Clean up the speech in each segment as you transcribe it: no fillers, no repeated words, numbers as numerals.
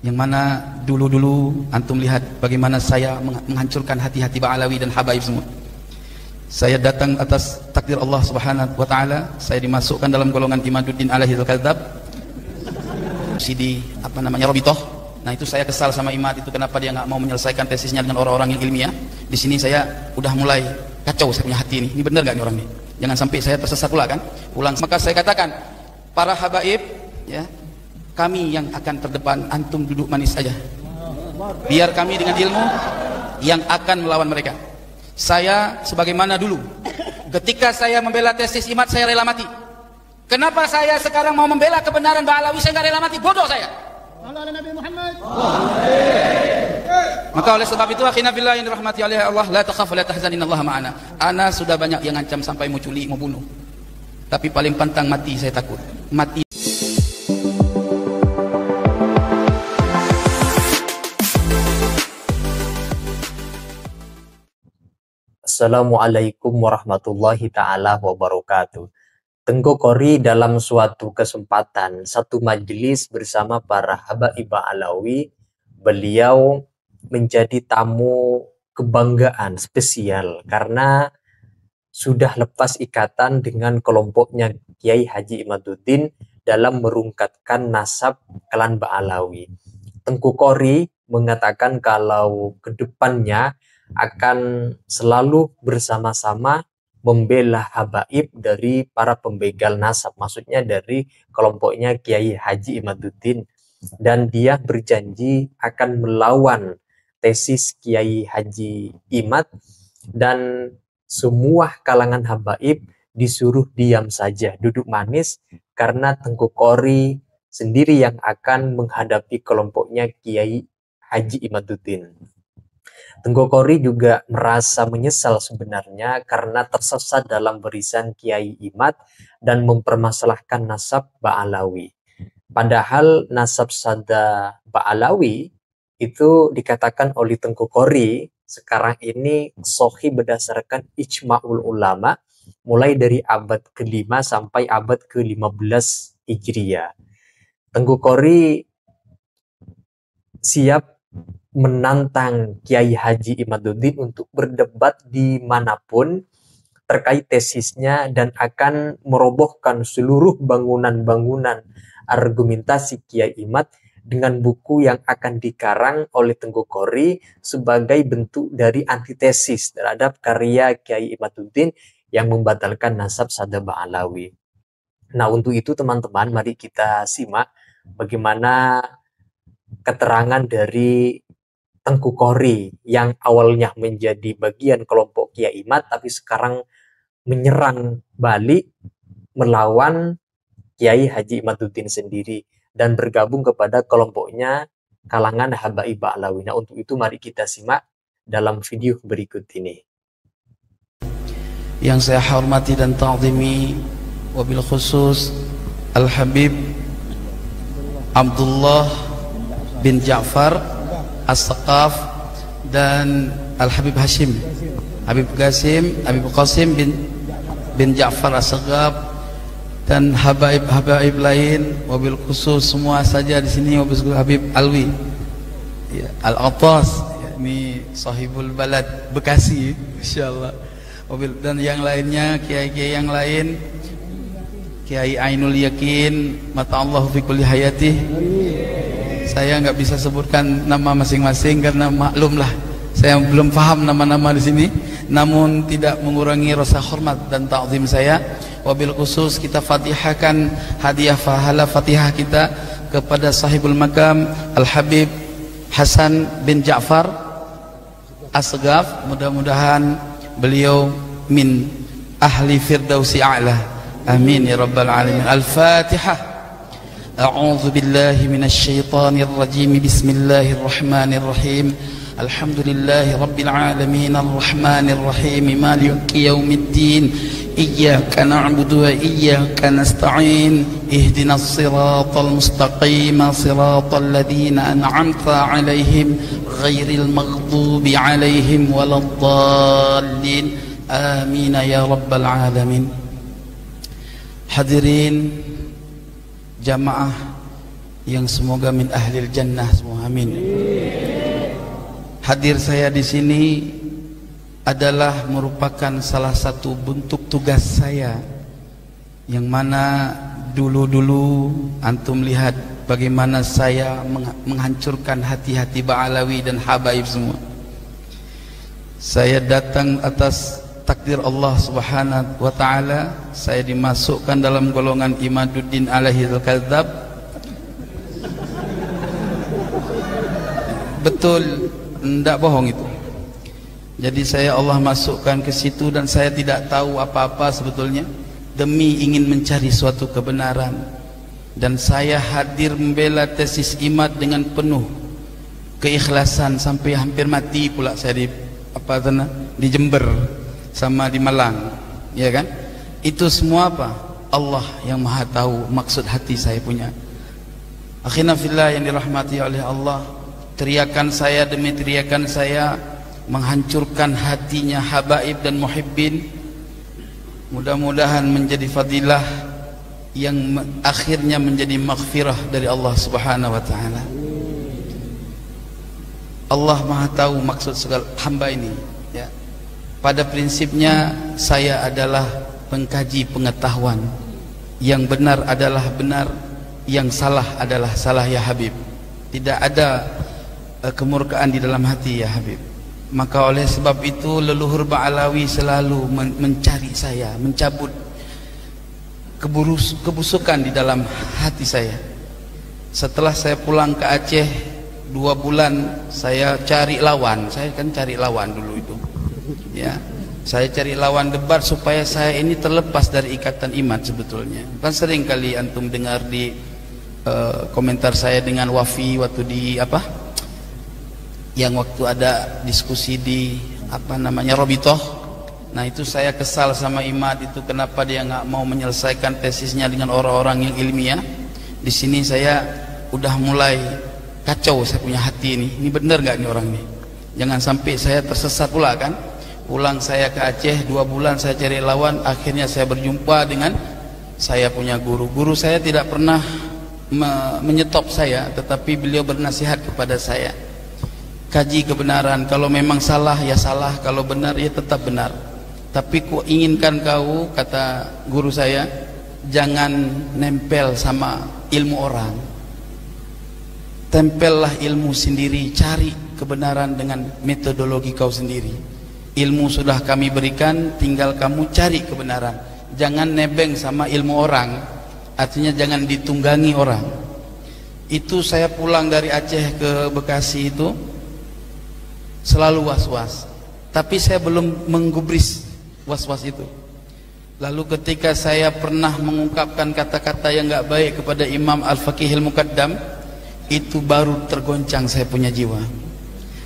Yang mana dulu-dulu antum lihat bagaimana saya menghancurkan hati-hati Ba'alawi dan habaib semua. Saya datang atas takdir Allah Subhanahu wa taala, saya dimasukkan dalam golongan Imaduddin alaihi al-Kadzab. CD Rabitoh. Nah itu saya kesal sama Imad itu, kenapa dia nggak mau menyelesaikan tesisnya dengan orang-orang yang ilmiah. Di sini saya udah mulai kacau saya punya hati ini benar nggak nih orang ini? Jangan sampai saya tersesat pula kan? Maka saya katakan, para habaib ya, kami yang akan terdepan, antum duduk manis saja. Biar kami dengan ilmu yang akan melawan mereka. Saya sebagaimana dulu, ketika saya membela tesis Imad saya rela mati. Kenapa saya sekarang mau membela kebenaran Ba'alawi saya nggak rela mati? Bodoh saya. Nabi Muhammad. Maka oleh sebab itu akhina billah yang dirahmati oleh Allah, la takhaf wa la tahzan innallaha ma'ana. Ana sudah banyak yang ngancam sampai mau culik, mau bunuh. Tapi paling pantang mati saya takut. Mati. Assalamualaikum warahmatullahi ta'ala wabarakatuh. Tengku Qori dalam suatu kesempatan, satu majelis bersama para habaib Ba'alawi, beliau menjadi tamu kebanggaan spesial karena sudah lepas ikatan dengan kelompoknya Kiai Haji Imaduddin dalam merungkatkan nasab klan Ba'alawi. Tengku Qori mengatakan kalau kedepannya akan selalu bersama-sama membela habaib dari para pembegal nasab, maksudnya dari kelompoknya Kiai Haji Imaduddin, dan dia berjanji akan melawan tesis Kiai Haji Imad, dan semua kalangan habaib disuruh diam saja, duduk manis, karena Tengku Qori sendiri yang akan menghadapi kelompoknya Kiai Haji Imaduddin. Tengku Qori juga merasa menyesal sebenarnya karena tersesat dalam barisan Kiai Imad dan mempermasalahkan nasab Ba'alawi. Padahal nasab sada Ba'alawi itu dikatakan oleh Tengku Qori sekarang ini sahih berdasarkan ijma'ul ulama mulai dari abad ke-5 sampai abad ke-15 Hijriah. Tengku Qori siap menantang Kiai Haji Imaduddin untuk berdebat dimanapun terkait tesisnya dan akan merobohkan seluruh bangunan-bangunan argumentasi Kiai Imad dengan buku yang akan dikarang oleh Tengku Qori sebagai bentuk dari antitesis terhadap karya Kiai Imaduddin yang membatalkan nasab sada Ba'alawi. Nah, untuk itu teman-teman, mari kita simak bagaimana keterangan dari Tengku Qori yang awalnya menjadi bagian kelompok Kiai Imad tapi sekarang menyerang balik melawan Kiai Haji Imaduddin sendiri dan bergabung kepada kelompoknya kalangan habaib Ba'alawi. Nah, untuk itu mari kita simak dalam video berikut ini. Yang saya hormati dan ta'zimi, wabil khusus Al-Habib Abdullah bin Ja'far As-Saqaf dan Al-Habib Hashim, Habib Qasim bin Ja'far As-Saqaf dan habaib lain, wabil khusus semua saja di sini, wabil khusus Habib Alwi ya, Al-Attas ya, ini sahibul balad Bekasi insyaallah, dan yang lainnya, kiai-kiai yang lain, Kiai Ainul Yakin mata'allahu fi kulli hayatih. Saya nggak bisa sebutkan nama masing-masing karena maklumlah saya belum paham nama-nama di sini, namun tidak mengurangi rasa hormat dan ta'zim saya. Wabil khusus kita fatihahkan hadiah pahala Fatihah kita kepada sahibul makam Al-Habib Hasan bin Ja'far As-Saqaf, mudah-mudahan beliau min ahli firdausi a'la, amin ya rabbal alamin. Al-Fatihah. أعوذ بالله من الشيطان الرجيم بسم الله الرحمن الرحيم الحمد لله رب العالمين الرحمن الرحيم مالك يوم الدين إياك نعبد وإياك نستعين اهدنا الصراط المستقيم صراط الذين أنعمت عليهم غير المغضوب عليهم ولا الضالين آمين يا رب العالمين. Hadirin jamaah yang semoga min ahlil jannah semua, amin. Hadir saya di sini adalah merupakan salah satu bentuk tugas saya, yang mana dulu-dulu antum lihat bagaimana saya menghancurkan hati-hati Ba'alawi dan habaib semua. Saya datang atas takdir Allah Subhanahu wa taala, saya dimasukkan dalam golongan Imaduddin alaihi al-kadzab. Betul, tidak bohong itu. Jadi saya Allah masukkan ke situ dan saya tidak tahu apa-apa sebetulnya, demi ingin mencari suatu kebenaran. Dan saya hadir membela tesis Imad dengan penuh keikhlasan sampai hampir mati pula saya di Jember sama di Malang, ya kan? Itu semua apa? Allah yang Maha tahu maksud hati saya punya. Akhirnya fillah yang dirahmati oleh Allah, teriakan saya demi teriakan saya menghancurkan hatinya habaib dan muhibbin. Mudah-mudahan menjadi fadilah yang akhirnya menjadi maghfirah dari Allah Subhanahu wa taala. Allah Maha tahu maksud segala hamba ini, ya. Pada prinsipnya saya adalah pengkaji pengetahuan. Yang benar adalah benar, yang salah adalah salah ya Habib. Tidak ada kemurkaan di dalam hati ya Habib. Maka oleh sebab itu leluhur Ba'alawi selalu mencari saya, mencabut kebusukan di dalam hati saya. Setelah saya pulang ke Aceh 2 bulan, saya cari lawan. Saya kan cari lawan dulu itu, ya. Saya cari lawan debat supaya saya ini terlepas dari ikatan iman sebetulnya. Kan sering kali antum dengar di komentar saya dengan Wafi waktu di yang waktu ada diskusi di Robitoh. Nah itu saya kesal sama Imad itu, kenapa dia nggak mau menyelesaikan tesisnya dengan orang-orang yang ilmiah. Di sini saya udah mulai kacau, saya punya hati ini bener nggak nih orang nih, jangan sampai saya tersesat pula kan. Pulang saya ke Aceh 2 bulan saya cari lawan, akhirnya saya berjumpa dengan saya punya guru saya tidak pernah menyetop saya, tetapi beliau bernasihat kepada saya, kaji kebenaran, kalau memang salah ya salah, kalau benar ya tetap benar. Tapi ku inginkan kau, kata guru saya, jangan nempel sama ilmu orang, tempellah ilmu sendiri, cari kebenaran dengan metodologi kau sendiri. Ilmu sudah kami berikan, tinggal kamu cari kebenaran. Jangan nebeng sama ilmu orang, artinya jangan ditunggangi orang. Itu saya pulang dari Aceh ke Bekasi itu selalu was-was, tapi saya belum menggubris was-was itu. Lalu ketika saya pernah mengungkapkan kata-kata yang enggak baik kepada Imam Al-Faqihil Muqaddam, itu baru tergoncang saya punya jiwa.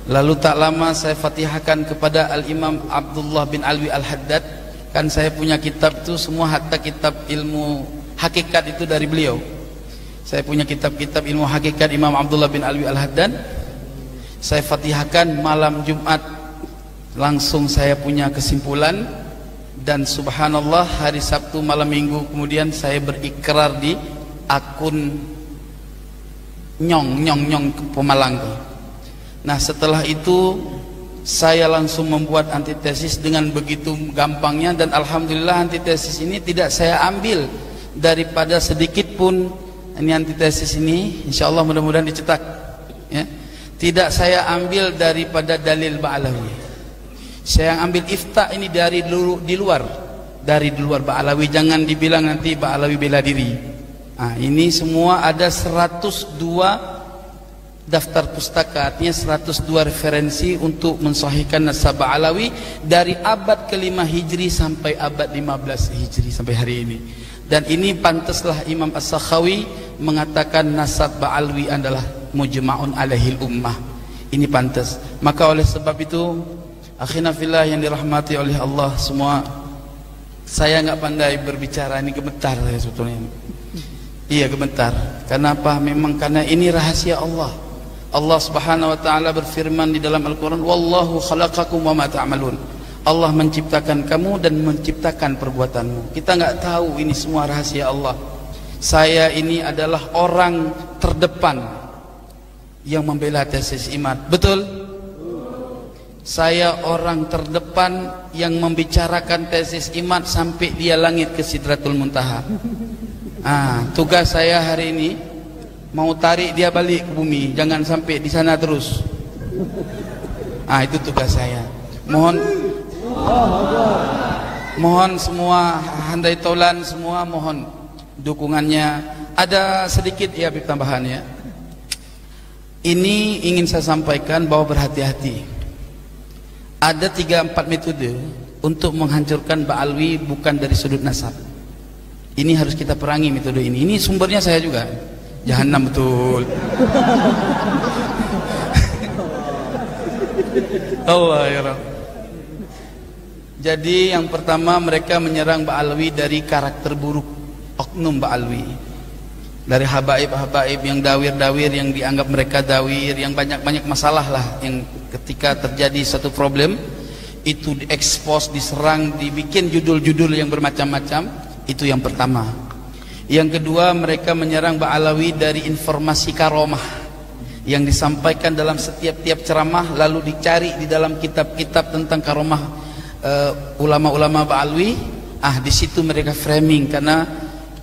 Lalu tak lama saya fatihahkan kepada Al-Imam Abdullah bin Alwi Al-Haddad. Kan saya punya kitab itu semua, hatta kitab ilmu hakikat itu dari beliau. Saya punya kitab-kitab ilmu hakikat Imam Abdullah bin Alwi Al-Haddad. Saya fatihahkan malam Jumat, langsung saya punya kesimpulan. Dan subhanallah hari Sabtu malam Minggu kemudian saya berikrar di akun nyong Pemalang tuh. Nah setelah itu saya langsung membuat antitesis dengan begitu gampangnya, dan alhamdulillah antitesis ini tidak saya ambil daripada sedikit pun. Ini antitesis ini insyaallah mudah-mudahan dicetak, ya. Tidak saya ambil daripada dalil Ba'alawi. Saya ambil ifta ini dari di luar Ba'alawi. Jangan dibilang nanti Ba'alawi bela diri. Nah, ini semua ada 102 daftar pustaka, artinya 102 referensi untuk mensahihkan nasab Ba'alawi dari abad ke-5 Hijri sampai abad 15 Hijri sampai hari ini. Dan ini pantaslah Imam As-Sakhawi mengatakan nasab Ba'alawi adalah mujma'un alaihil ummah. Ini pantas. Maka oleh sebab itu, akhina fillah yang dirahmati oleh Allah semua, saya nggak pandai berbicara, ini gemetar saya sebetulnya. Iya gemetar. Kenapa? Memang karena ini rahasia Allah. Allah Subhanahu wa taala berfirman di dalam Al-Qur'an, "Wallahu khalaqakum wa ma ta'malun." Allah menciptakan kamu dan menciptakan perbuatanmu. Kita nggak tahu, ini semua rahasia Allah. Saya ini adalah orang terdepan yang membela tesis IMAT. Betul? Saya orang terdepan yang membicarakan tesis IMAT sampai dia langit ke Sidratul Muntaha. Tugas saya hari ini mau tarik dia balik ke bumi, jangan sampai di sana terus. Itu tugas saya. Mohon semua handai taulan semua, mohon dukungannya. Ada sedikit ya tambahan ya. Ini ingin saya sampaikan bahwa berhati-hati. Ada 3-4 metode untuk menghancurkan Ba'alwi bukan dari sudut nasab. Ini harus kita perangi metode ini. Ini sumbernya saya juga. Jahanam betul. Allah ya Rabb. Jadi yang pertama, mereka menyerang Ba'alwi dari karakter buruk oknum Ba'alwi. Dari habaib-habaib yang dawir-dawir, yang dianggap mereka dawir, yang banyak-banyak masalah lah, yang ketika terjadi satu problem itu diekspos, diserang, dibikin judul-judul yang bermacam-macam. Itu yang pertama. Yang kedua, mereka menyerang Ba'alawi dari informasi karomah yang disampaikan dalam setiap ceramah, lalu dicari di dalam kitab-kitab tentang karomah ulama-ulama Ba'alwi. Di situ mereka framing, karena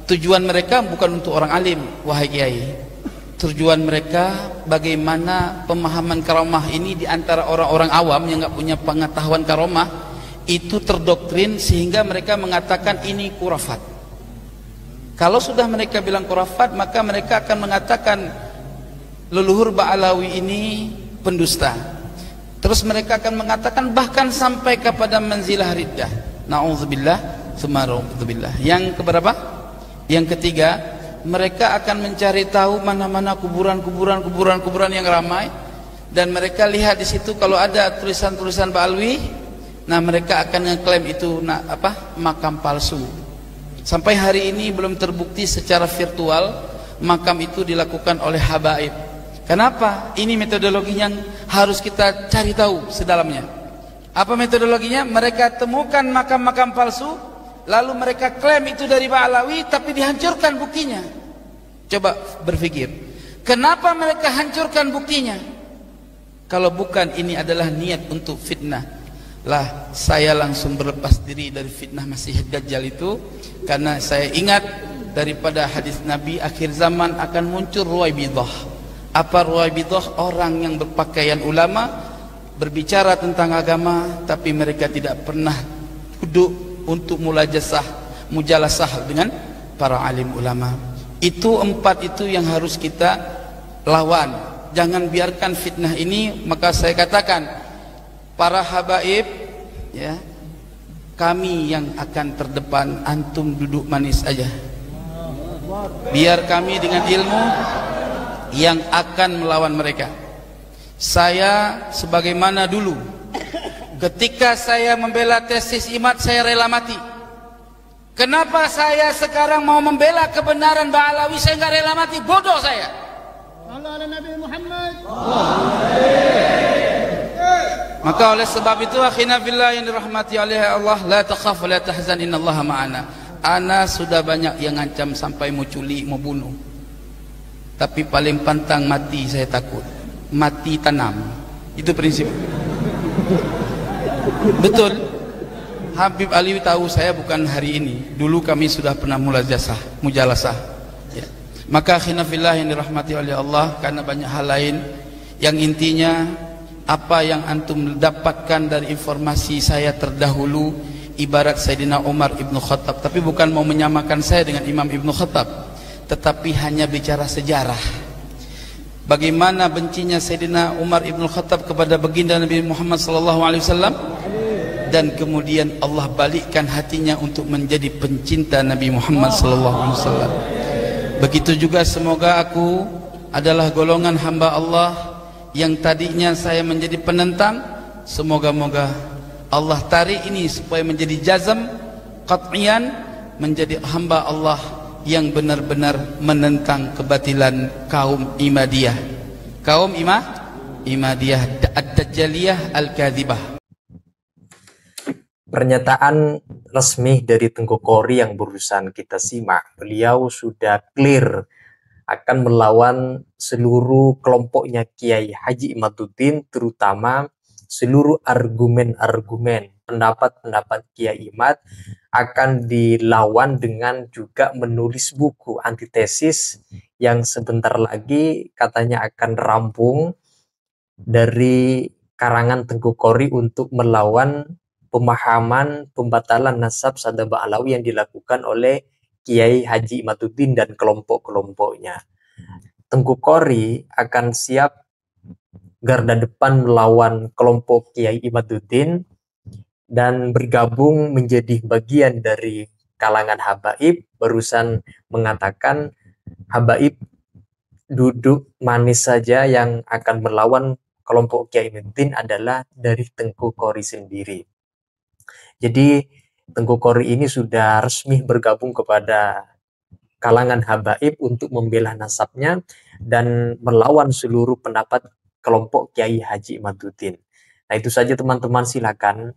tujuan mereka bukan untuk orang alim, wahai kiai. Tujuan mereka bagaimana pemahaman karomah ini di antara orang-orang awam yang nggak punya pengetahuan karomah itu terdoktrin, sehingga mereka mengatakan ini khurafat. Kalau sudah mereka bilang khurafat, maka mereka akan mengatakan leluhur Ba'alawi ini pendusta. Terus mereka akan mengatakan bahkan sampai kepada manzilah riddah. Na'udzubillah, tsumma na'udzubillah. Yang keberapa? Yang ketiga, mereka akan mencari tahu mana-mana kuburan yang ramai, dan mereka lihat di situ kalau ada tulisan-tulisan Ba'alwi, mereka akan ngeklaim itu makam palsu. Sampai hari ini belum terbukti secara virtual makam itu dilakukan oleh habaib. Kenapa? Ini metodologinya yang harus kita cari tahu sedalamnya. Apa metodologinya? Mereka temukan makam-makam palsu, lalu mereka klaim itu dari Ba'alawi, tapi dihancurkan buktinya. Coba berpikir, kenapa mereka hancurkan buktinya? Kalau bukan ini adalah niat untuk fitnah, lah saya langsung berlepas diri dari fitnah Masih Dajjal itu, karena saya ingat daripada hadis Nabi, akhir zaman akan muncul Ruwaibidah. Apa Ruwaibidah? Orang yang berpakaian ulama, berbicara tentang agama, tapi mereka tidak pernah duduk untuk mujalasah dengan para alim ulama. Itu 4 itu yang harus kita lawan. Jangan biarkan fitnah ini. Maka saya katakan, para habaib ya, kami yang akan terdepan, antum duduk manis aja. Biar kami dengan ilmu yang akan melawan mereka. Saya sebagaimana dulu ketika saya membela tesis IMAT, saya rela mati. Kenapa saya sekarang mau membela kebenaran Ba'alawi, saya nggak rela mati? Bodoh saya. Nabi Muhammad. Maka oleh sebab itu, akhina fillah yang dirahmati oleh Allah, la takhaf wa la tahzan, innallaha ma'ana. Ana sudah banyak yang ngancam sampai mau culik, mau bunuh. Tapi paling pantang mati saya takut. Mati tanam. Itu prinsip. Betul. Habib Ali tahu saya bukan hari ini. Dulu kami sudah pernah mujalasah. Ya. Maka khinafillah yang dirahmati oleh Allah, karena banyak hal lain yang intinya apa yang antum dapatkan dari informasi saya terdahulu ibarat Sayyidina Umar Ibn Khattab. Tapi bukan mau menyamakan saya dengan Imam Ibn Khattab, tetapi hanya bicara sejarah. Bagaimana bencinya Sayyidina Umar Ibn Khattab kepada baginda Nabi Muhammad SAW, dan kemudian Allah balikkan hatinya untuk menjadi pencinta Nabi Muhammad SAW. Begitu juga semoga aku adalah golongan hamba Allah yang tadinya saya menjadi penentang, semoga-moga Allah tarik ini supaya menjadi jazm qat'iyan, menjadi hamba Allah yang benar-benar menentang kebatilan kaum Imadiyah, kaum Imadiyah ad-Dajjaliyah al-Kadhibah. Pernyataan resmi dari Tengku Qori yang barusan kita simak, beliau sudah clear akan melawan seluruh kelompoknya Kiai Haji Imaduddin, terutama seluruh argumen-argumen pendapat-pendapat Kiai Imad akan dilawan dengan juga menulis buku antitesis yang sebentar lagi katanya akan rampung dari karangan Tengku Qori untuk melawan pemahaman pembatalan nasab Sadaba Alawi yang dilakukan oleh Kiai Haji Imaduddin dan kelompok-kelompoknya. Tengku Qori akan siap garda depan melawan kelompok Kiai Imaduddin dan bergabung menjadi bagian dari kalangan habaib. Barusan mengatakan habaib duduk manis saja, yang akan melawan kelompok Kiai Imaduddin adalah dari Tengku Qori sendiri. Jadi Tengku Qori ini sudah resmi bergabung kepada kalangan habaib untuk membela nasabnya dan melawan seluruh pendapat kelompok Kiai Haji Imaduddin. Nah, itu saja teman-teman, silakan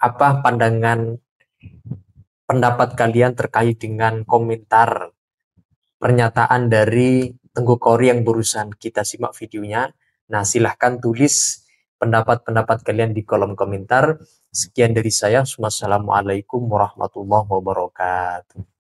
apa pandangan pendapat kalian terkait dengan komentar pernyataan dari Tengku Qori yang barusan kita simak videonya. Nah, silahkan tulis pendapat-pendapat kalian di kolom komentar. Sekian dari saya. Wassalamualaikum warahmatullahi wabarakatuh.